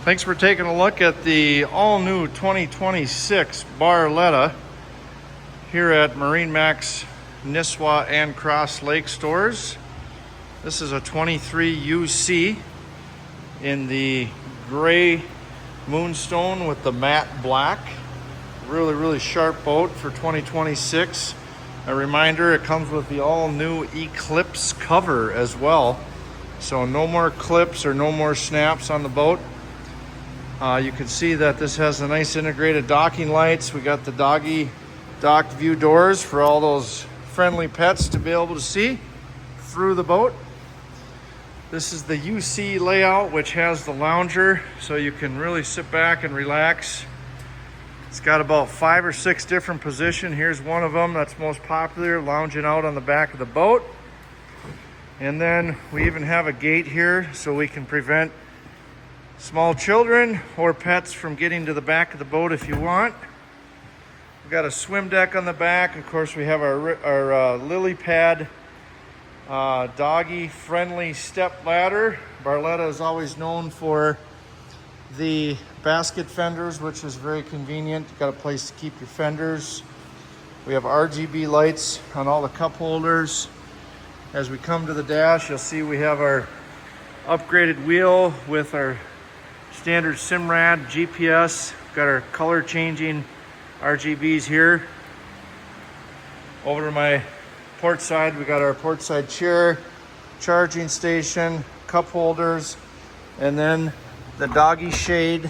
Thanks for taking a look at the all-new 2026 Barletta here at MarineMax, Nisswa, and Crosslake stores. This is a 23 UC in the gray moonstone with the matte black. Really sharp boat for 2026. A reminder, it comes with the all-new Eclipse cover as well. So no more clips or no more snaps on the boat. You can see that this has a nice integrated docking lights. We got the doggy dock view doors for all those friendly pets to be able to see through the boat. This is the UC layout, which has the lounger, so you can really sit back and relax. It's got about 5 or 6 different positions. Here's one of them that's most popular, lounging out on the back of the boat. And then we even have a gate here so we can prevent small children or pets from getting to the back of the boat if you want. We've got a swim deck on the back. Of course, we have our lily pad doggy friendly step ladder. Barletta is always known for the basket fenders, which is very convenient. You've got a place to keep your fenders. We have RGB lights on all the cup holders. As we come to the dash, you'll see we have our upgraded wheel with our standard Simrad GPS. We've got our color changing RGBs here. Over to my port side, we got our port side chair, charging station, cup holders, and then the doggy shade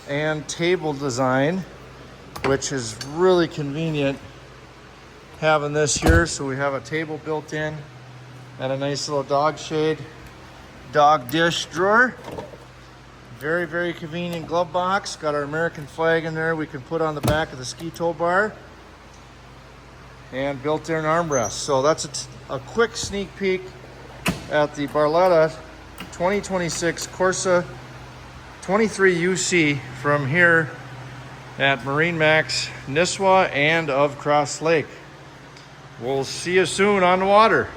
and table design, which is really convenient having this here. So we have a table built in and a nice little dog shade, dog dish drawer. Very convenient glove box. Got our American flag in there we can put on the back of the ski tow bar. And built-in armrest. So that's a quick sneak peek at the Barletta 2026 Corsa 23 UC from here at MarineMax, Nisswa, and of Crosslake. We'll see you soon on the water.